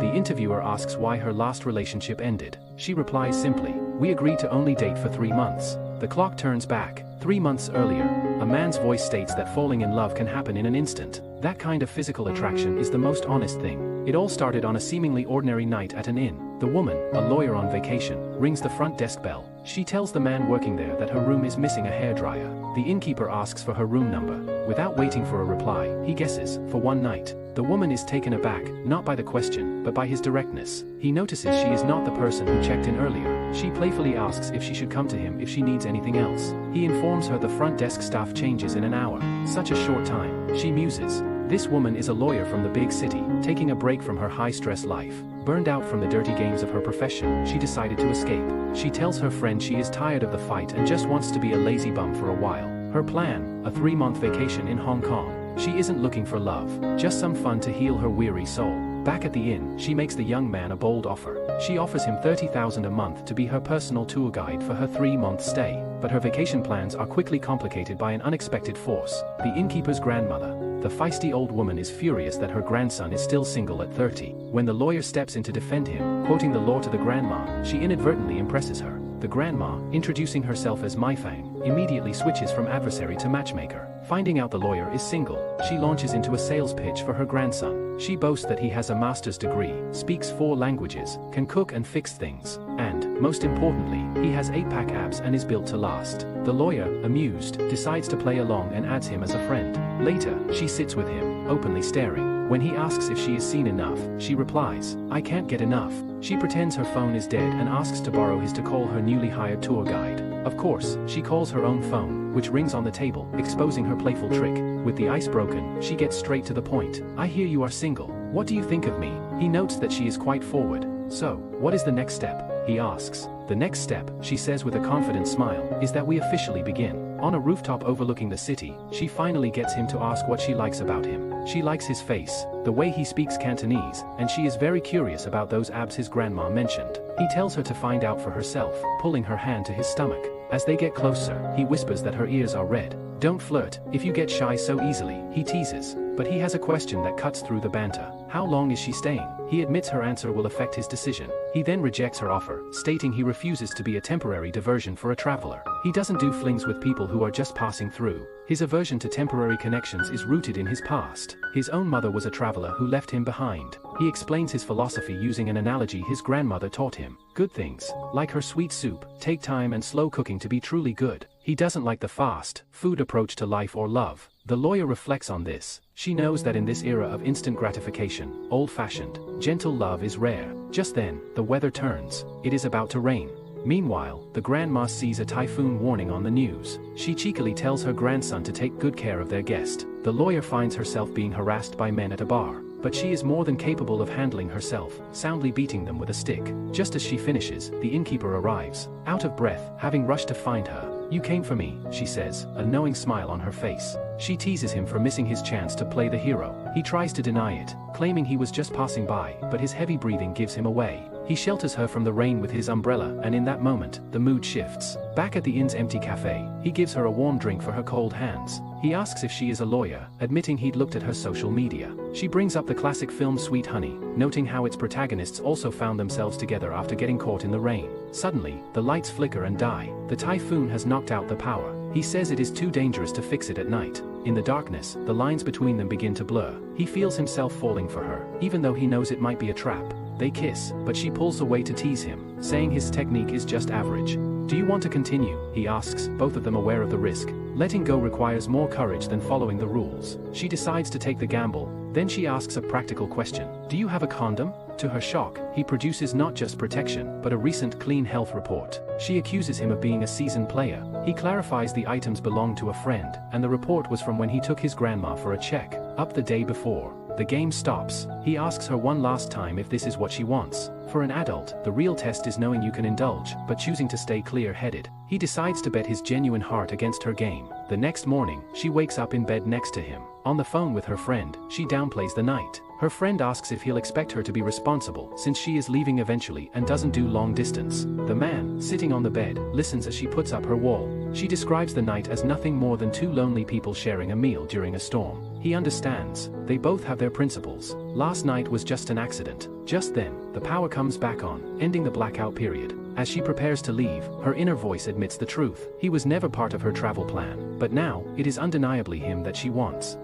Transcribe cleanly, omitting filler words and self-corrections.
The interviewer asks why her last relationship ended. She replies simply, "We agreed to only date for 3 months." The clock turns back. 3 months earlier, a man's voice states that falling in love can happen in an instant. That kind of physical attraction is the most honest thing. It all started on a seemingly ordinary night at an inn. The woman, a lawyer on vacation, rings the front desk bell. She tells the man working there that her room is missing a hairdryer. The innkeeper asks for her room number. Without waiting for a reply, he guesses, for one night. The woman is taken aback, not by the question, but by his directness. He notices she is not the person who checked in earlier. She playfully asks if she should come to him if she needs anything else. He informs her the front desk staff changes in an hour. Such a short time. She muses. This woman is a lawyer from the big city, taking a break from her high-stress life. Burned out from the dirty games of her profession, she decided to escape. She tells her friend she is tired of the fight and just wants to be a lazy bum for a while. Her plan, a 3-month vacation in Hong Kong. She isn't looking for love, just some fun to heal her weary soul. Back at the inn, she makes the young man a bold offer. She offers him $30,000 a month to be her personal tour guide for her 3-month stay. But her vacation plans are quickly complicated by an unexpected force: the innkeeper's grandmother. The feisty old woman is furious that her grandson is still single at 30. When the lawyer steps in to defend him, quoting the law to the grandma, she inadvertently impresses her. The grandma, introducing herself as Maifang, immediately switches from adversary to matchmaker. Finding out the lawyer is single, she launches into a sales pitch for her grandson. She boasts that he has a master's degree, speaks 4 languages, can cook and fix things, and, most importantly, he has 8-pack abs and is built to last. The lawyer, amused, decides to play along and adds him as a friend. Later, she sits with him, openly staring. When he asks if she is seen enough, she replies, "I can't get enough." She pretends her phone is dead and asks to borrow his to call her newly hired tour guide. Of course, she calls her own phone, which rings on the table, exposing her playful trick. With the ice broken, she gets straight to the point. "I hear you are single. What do you think of me?" He notes that she is quite forward. "So, what is the next step?" he asks. "The next step," she says with a confident smile, "is that we officially begin." On a rooftop overlooking the city, she finally gets him to ask what she likes about him. She likes his face, the way he speaks Cantonese, and she is very curious about those abs his grandma mentioned. He tells her to find out for herself, pulling her hand to his stomach. As they get closer, he whispers that her ears are red. "Don't flirt, if you get shy so easily," he teases. But he has a question that cuts through the banter. How long is she staying? He admits her answer will affect his decision. He then rejects her offer, stating he refuses to be a temporary diversion for a traveler. He doesn't do flings with people who are just passing through. His aversion to temporary connections is rooted in his past. His own mother was a traveler who left him behind. He explains his philosophy using an analogy his grandmother taught him. Good things, like her sweet soup, take time and slow cooking to be truly good. He doesn't like the fast food approach to life or love. The lawyer reflects on this. She knows that in this era of instant gratification, old-fashioned, gentle love is rare. Just then, the weather turns. It is about to rain. Meanwhile, the grandma sees a typhoon warning on the news. She cheekily tells her grandson to take good care of their guest. The lawyer finds herself being harassed by men at a bar. But she is more than capable of handling herself, soundly beating them with a stick. Just as she finishes, the innkeeper arrives. Out of breath, having rushed to find her. "You came for me," she says, a knowing smile on her face. She teases him for missing his chance to play the hero. He tries to deny it, claiming he was just passing by, but his heavy breathing gives him away. He shelters her from the rain with his umbrella, and in that moment, the mood shifts. Back at the inn's empty cafe, he gives her a warm drink for her cold hands. He asks if she is a lawyer, admitting he'd looked at her social media. She brings up the classic film Sweet Honey, noting how its protagonists also found themselves together after getting caught in the rain. Suddenly, the lights flicker and die. The typhoon has knocked out the power. He says it is too dangerous to fix it at night. In the darkness, the lines between them begin to blur. He feels himself falling for her, even though he knows it might be a trap. They kiss, but she pulls away to tease him, saying his technique is just average. "Do you want to continue?" he asks, both of them aware of the risk. Letting go requires more courage than following the rules. She decides to take the gamble. Then she asks a practical question. "Do you have a condom?" To her shock, he produces not just protection, but a recent clean health report. She accuses him of being a seasoned player. He clarifies the items belonged to a friend, and the report was from when he took his grandma for a check-up the day before. The game stops. He asks her one last time if this is what she wants. For an adult, the real test is knowing you can indulge, but choosing to stay clear-headed. He decides to bet his genuine heart against her game. The next morning, she wakes up in bed next to him. On the phone with her friend, she downplays the night. Her friend asks if he'll expect her to be responsible, since she is leaving eventually and doesn't do long distance. The man, sitting on the bed, listens as she puts up her wall. She describes the night as nothing more than two lonely people sharing a meal during a storm. He understands. They both have their principles. Last night was just an accident. Just then, the power comes back on, ending the blackout period. As she prepares to leave, her inner voice admits the truth. He was never part of her travel plan, but now, it is undeniably him that she wants.